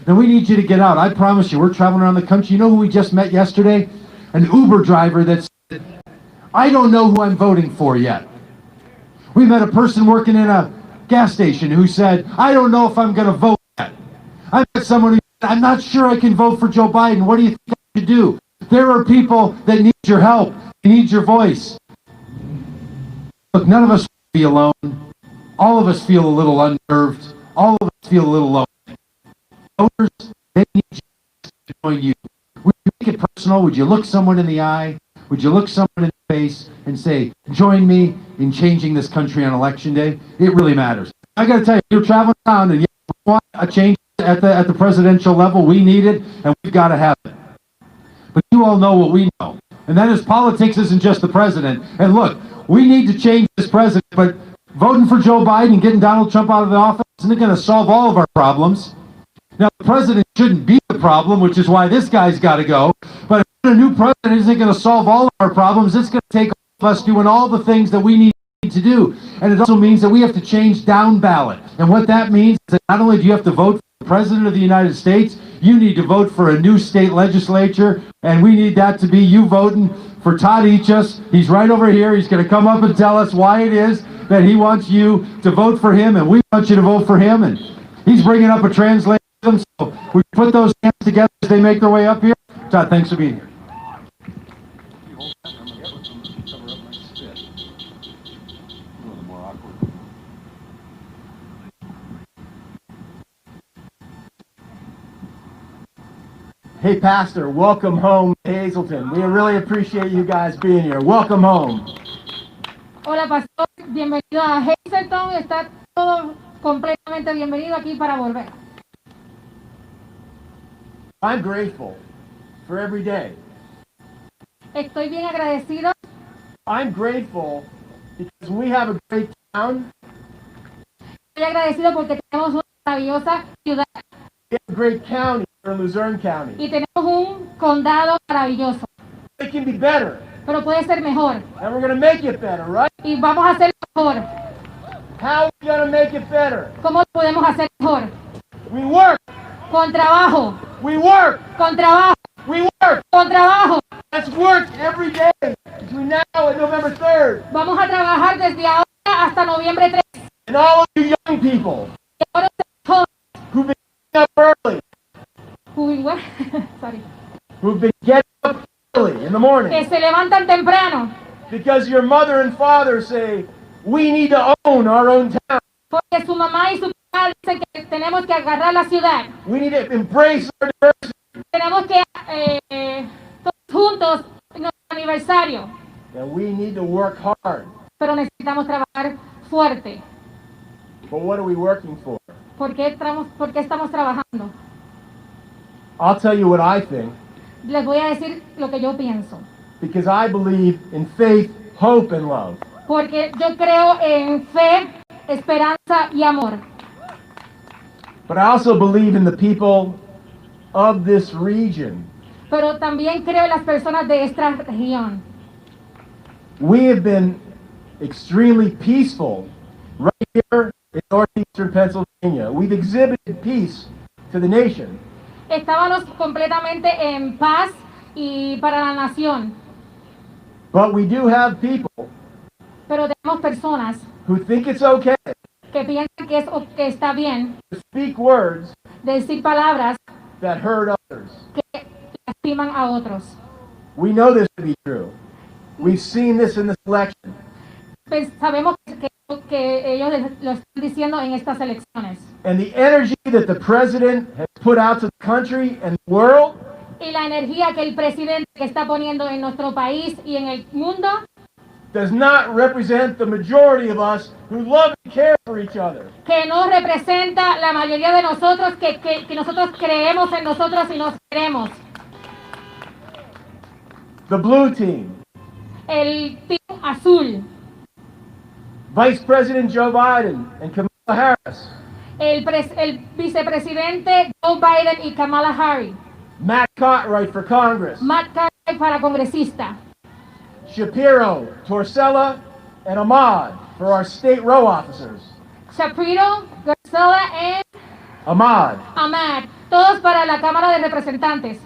Then we need you to get out. I promise you, we're traveling around the country. You know who we just met yesterday? An Uber driver that said, I don't know who I'm voting for yet. We met a person working in a gas station who said, I don't know if I'm going to vote yet. I met someone who said, I'm not sure I can vote for Joe Biden. What do you think I should do? There are people that need your help. They need your voice. Look, none of us be alone. All of us feel a little unnerved. All of us feel a little lonely. Voters, they need you to join you. Would you make it personal? Would you look someone in the eye? Would you look someone in the face and say, join me in changing this country on election day? It really matters. I got to tell you, you're traveling around and you want a change at the presidential level. We need it, and we've got to have it. But you all know what we know. And that is politics isn't just the president. And look, we need to change this president, but voting for Joe Biden and getting Donald Trump out of the office isn't going to solve all of our problems. Now, the president shouldn't be the problem, which is why this guy's got to go. But if a new president isn't going to solve all of our problems, it's going to take all of us doing all the things that we need to do. And it also means that we have to change down ballot. And what that means is that not only do you have to vote for the president of the United States, you need to vote for a new state legislature. And we need that to be you voting for Todd Ichus. He's right over here. He's going to come up and tell us why it is that he wants you to vote for him, and we want you to vote for him. And he's bringing up a translator. So we put those hands together as they make their way up here. Todd, thanks for being here.
Hey, Pastor, welcome home to Hazelton. We really appreciate you guys being here. Welcome home.
Hola, pastor. Bienvenido a Hazelton. Está todo completamente bienvenido aquí para volver.
I'm grateful for every day.
Estoy bien agradecido.
I'm grateful because we have a great town.
Estoy agradecido porque tenemos una maravillosa ciudad
We have a great county in Luzerne County.
y tenemos un condado maravilloso.
It can be better,
Pero puede ser mejor.
and we're going to make it better, right?
Y vamos a hacerlo mejor.
How are we going to make it better?
¿Cómo lo podemos hacer mejor?
We work,
Con trabajo.
we work,
Con trabajo.
we work.
Con trabajo.
Let's work every day between now and November 3rd.
Vamos a trabajar desde ahora hasta noviembre 3.
And all of you young people
Y ahora ustedes jóvenes,
who've been getting up early,
sorry,
who've been getting up early in the morning,
que se levantan temprano
because your mother and father say, we need to own our own town.
porque su mamá y su papá dicen que tenemos que agarrar la ciudad.
We need to embrace our diversity.
Tenemos que todos juntos en nuestro aniversario,
And we need to work hard.
pero necesitamos trabajar fuerte.
But what are we working for?
¿Por qué estamos trabajando?
I'll tell you what I think,
Les voy a decir lo que yo pienso.
because I believe in faith, hope, and love.
Porque yo creo en fe, esperanza y amor.
But I also believe in the people of this region.
Pero también creo en las personas de esta región.
We have been extremely peaceful right here in northeastern Pennsylvania. We've exhibited peace to the nation.
Estábamos completamente en paz y para la nación.
But we do have people
Pero tenemos personas
who think it's okay
que piensan que está bien
to speak words
decir palabras
that hurt others.
que lastiman a otros.
We know this to be true. We've seen this in this election.
Pues sabemos que ellos lo están diciendo en estas elecciones.
And the energy that the president has put out to the country and the world,
Y la energía que el presidente que está poniendo en nuestro país y en el mundo,
does not represent the majority of us who love and care for each other.
Que no representa la mayoría de nosotros que nosotros creemos en nosotros y nos queremos.
The blue team.
El team azul.
Vice President Joe Biden and Kamala Harris.
El vicepresidente Joe Biden y Kamala Harris.
Matt Cartwright for Congress.
Matt Cartwright para congresista.
Shapiro, Torcella, and Ahmad for our state row officers.
Shapiro, Garcella and
Ahmad.
Todos para la Cámara de Representantes.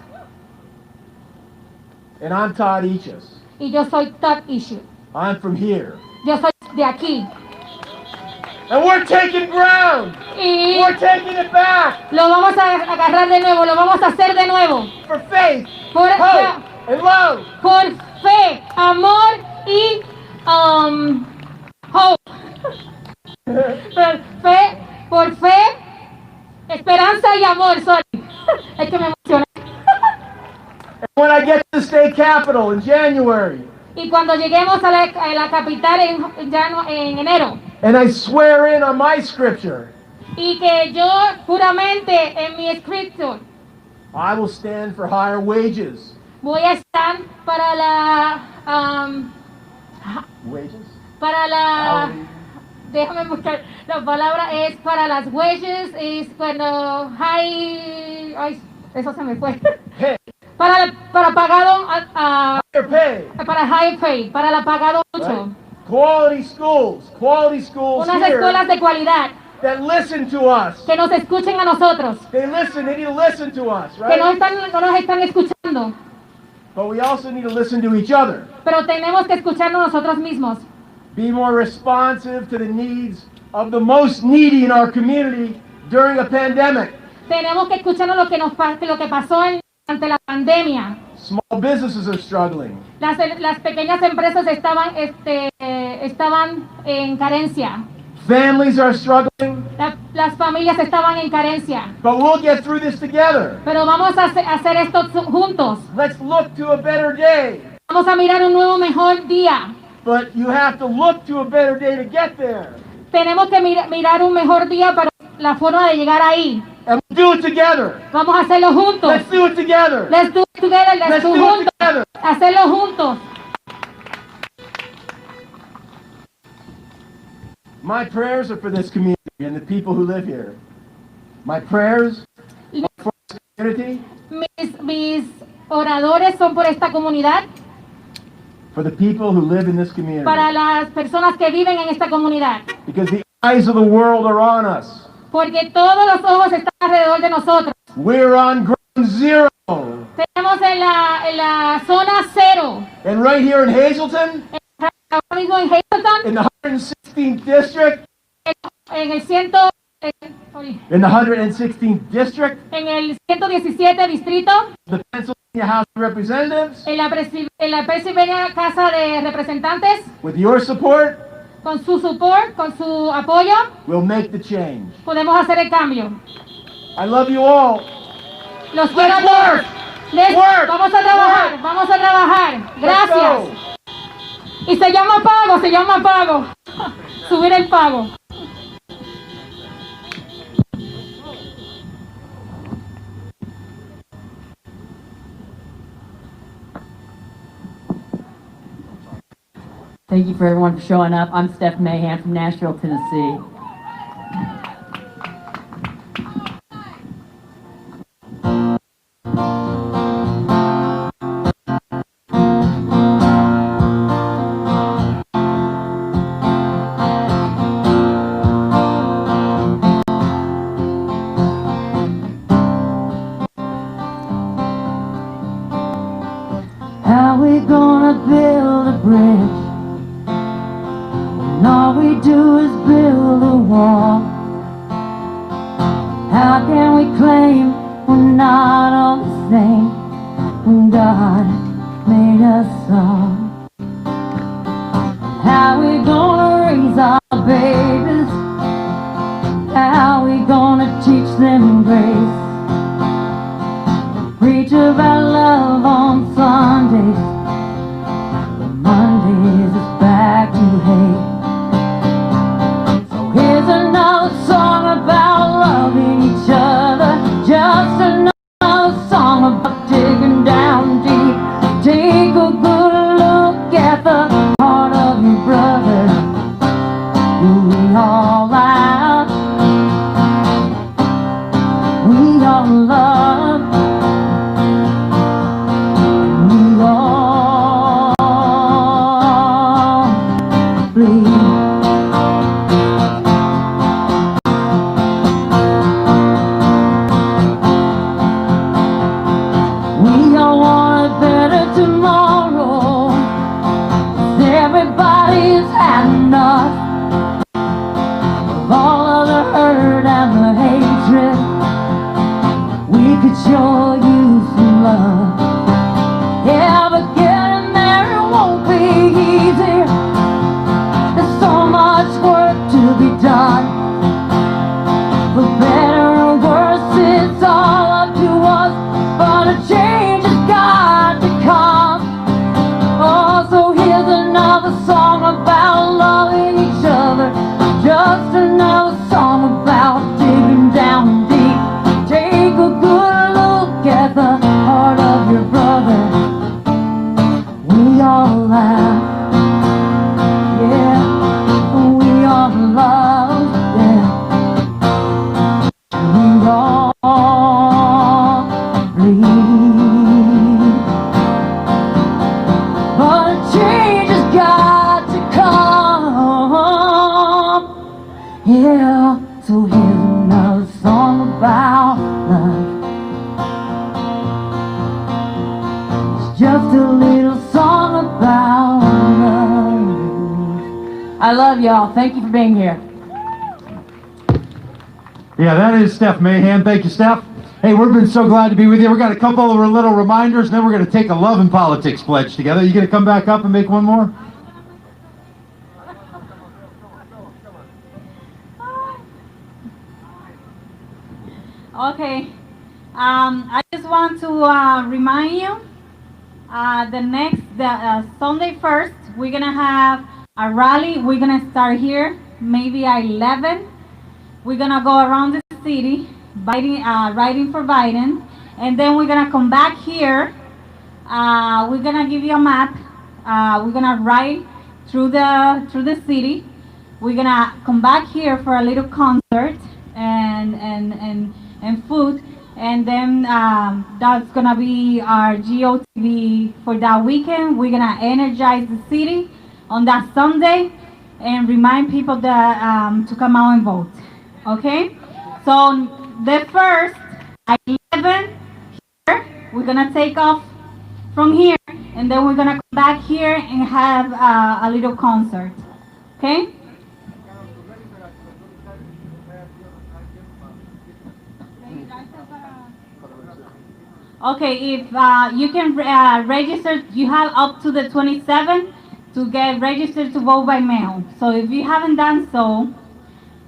And I'm Todd Ichas.
Y yo soy Todd Issue.
I'm from here.
Yo soy de aquí.
And we're taking ground.
Y
We're taking it back.
lo vamos a agarrar de nuevo, lo vamos a hacer de nuevo.
For faith,
Por,
hope, and love.
por fe, amor y hope. Por fe, esperanza y amor. Sorry. Es que me emocioné.
And when I get to the state capitol in January,
Y cuando lleguemos a la capital en enero,
and I swear in on my scripture,
y que yo juramente en mi escrito
I will stand for higher wages.
voy a estar para
Wages?
la
Hourly.
déjame buscar la palabra, es para las wages, es cuando ay, eso se me fue.
Pay.
para pagado
Higher pay.
para high pay, para la pagado mucho.
Right? Quality schools
Unas
here
escuelas de cualidad
that listen to us.
que nos escuchen a nosotros,
They need to listen to us,
que no
right?
nos están escuchando,
But we also need to listen to each other.
pero tenemos que escucharnos nosotros mismos.
Be more responsive to the needs of the most needy in our community during a pandemic.
Tenemos que escucharnos lo que pasó durante la pandemia.
Small businesses are struggling.
Las pequeñas empresas estaban en carencia.
Families are struggling.
Las familias estaban en carencia.
But we'll get through this together.
Pero vamos a hacer esto juntos.
Let's look to a better day.
Vamos a mirar un nuevo mejor día.
But you have to look to a better day to get there.
Tenemos que mirar un mejor día para la forma de llegar ahí.
And we'll do it together.
Vamos a hacerlo juntos.
Let's do it together.
Let's do it together.
Let's do it
juntos.
together.
Hacerlo juntos.
My prayers are for this community and the people who live here. My prayers are for this community,
Mis oradores son por esta comunidad,
for the people who live in this community.
para las personas que viven en esta comunidad.
Because the eyes of the world are on us.
Porque todos los ojos están alrededor de nosotros.
We're on ground zero.
Tenemos en la zona cero.
And right here in Hazelton,
Ahora mismo en Hazelton,
in the 116th district,
en el
in the 116th district,
en el 117 distrito,
the Pennsylvania House of Representatives,
en la Pennsylvania Casa de Representantes,
with your support,
con su support, con su apoyo,
we'll make the change.
podemos hacer el cambio.
I love you all.
Los quiero a
Let's
todos.
work. Work.
Vamos a trabajar,
Work.
vamos a trabajar.
Let's
Gracias.
go.
Y se llama pago. Subir el pago.
Thank you for everyone for showing up. I'm Steph Mahan from Nashville, Tennessee. How we gonna build a bridge when all we do is build a wall? How can we claim we're not all the same when God made us all? How we gonna raise our babies? How we gonna teach them grace? Preach about love on Sundays, but Mondays is bad. had enough of all of the hurt and the hatred. We could show you some love. Yeah, but getting there it won't be easy. There's so much work to be done. For better or worse, it's all up to us. But a change has got to come. Oh, so here's another song about loving each other. Just another song about digging down deep. Take a good look at the heart of your brother. We all laugh, yeah. We all love, yeah. We all bleed. But a change has got to come, yeah. So here's another song about love. It's just a little song about love. I love y'all. Thank you for being here.
Yeah, that is Steph Mahan. Thank you, Steph. Hey, we've been so glad to be with you. We've got a couple of little reminders, and then we're going to take a Love and Politics pledge together. You going to come back up and make one more?
Okay. I just want to remind you, the Sunday 1st, we're gonna have a rally. We're gonna start here, maybe at 11. We're gonna go around the city, riding for Biden, and then we're gonna come back here. We're gonna give you a map. We're gonna ride through the city. We're gonna come back here for a little concert and food, and then that's gonna be our GOTV for that weekend. We're gonna energize the city on that Sunday and remind people that to come out and vote. Okay, so the first at 11 here, we're gonna take off from here, and then we're gonna come back here and have a little concert. Okay. Okay, if you can register, you have up to the 27th to get registered to vote by mail. So if you haven't done so,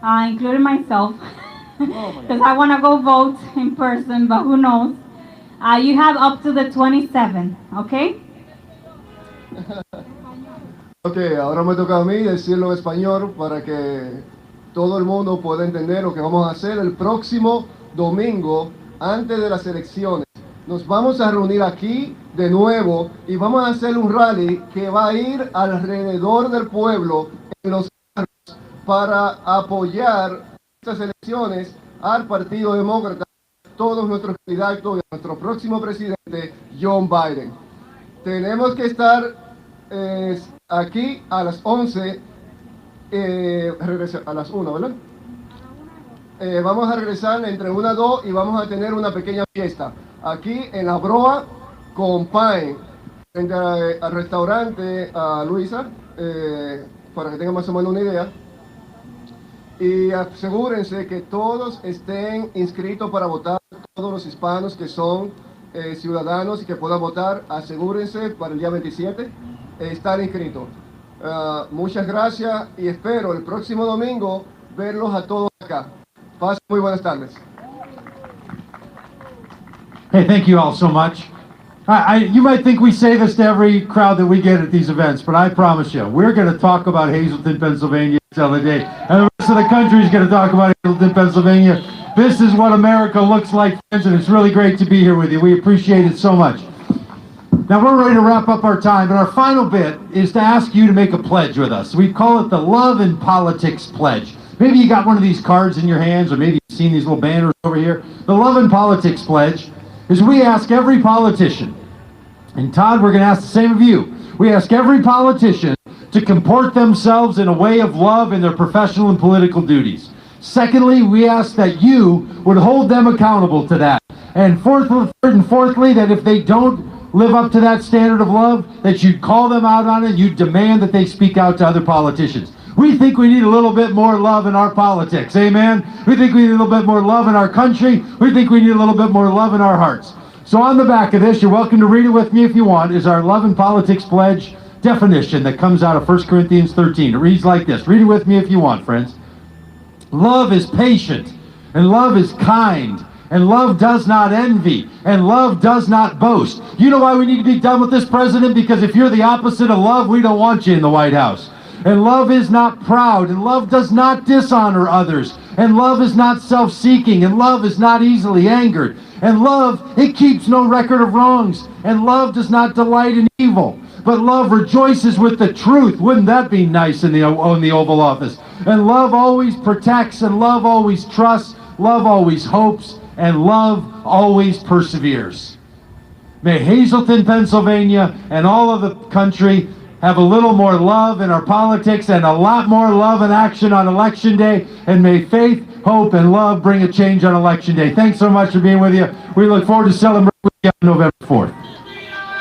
including myself, because I want to go vote in person, but who knows, you have up to the 27th, okay?
Ok, ahora me toca a mí decirlo en español para que todo el mundo pueda entender lo que vamos a hacer el próximo domingo antes de las elecciones. Nos vamos a reunir aquí de nuevo y vamos a hacer un rally que va a ir alrededor del pueblo en los carros para apoyar estas elecciones al Partido Demócrata, todos nuestros candidatos y a nuestro próximo presidente, John Biden. Tenemos que estar aquí a las 11, a las 1, ¿verdad? Vamos a regresar entre 1 y 2 y vamos a tener una pequeña fiesta aquí en la Broa con Pine, frente al restaurante Luisa, para que tengan más o menos una idea. Y asegúrense que todos estén inscritos para votar, todos los hispanos que son ciudadanos y que puedan votar, asegúrense para el día 27 estar inscritos. Muchas gracias y espero el próximo domingo verlos a todos acá. Pasen muy buenas tardes.
Hey, thank you all so much. You might think we say this to every crowd that we get at these events, but I promise you, we're going to talk about Hazelton, Pennsylvania until the day. And the rest of the country is going to talk about Hazelton, Pennsylvania. This is what America looks like, friends, and it's really great to be here with you. We appreciate it so much. Now, we're ready to wrap up our time, and our final bit is to ask you to make a pledge with us. We call it the Love and Politics Pledge. Maybe you got one of these cards in your hands, or maybe you've seen these little banners over here. The Love and Politics Pledge is we ask every politician, and Todd, we're going to ask the same of you. We ask every politician to comport themselves in a way of love in their professional and political duties. Secondly, we ask that you would hold them accountable to that. And fourthly, that if they don't live up to that standard of love, that you'd call them out on it, you'd demand that they speak out to other politicians. We think we need a little bit more love in our politics, amen? We think we need a little bit more love in our country. We think we need a little bit more love in our hearts. So on the back of this, you're welcome to read it with me if you want, is our Love and Politics Pledge definition that comes out of 1 Corinthians 13. It reads like this. Read it with me if you want, friends. Love is patient, and love is kind, and love does not envy, and love does not boast. You know why we need to be done with this, President? Because if you're the opposite of love, we don't want you in the White House. And love is not proud, and love does not dishonor others, and love is not self-seeking, and love is not easily angered, and love, it keeps no record of wrongs, and love does not delight in evil, but love rejoices with the truth. Wouldn't that be nice in the Oval Office? And love always protects, and love always trusts, love always hopes, and love always perseveres. May Hazelton, Pennsylvania, and all of the country have a little more love in our politics and a lot more love and action on Election Day. And may faith, hope, and love bring a change on Election Day. Thanks so much for being with you. We look forward to celebrating with you on November 4th.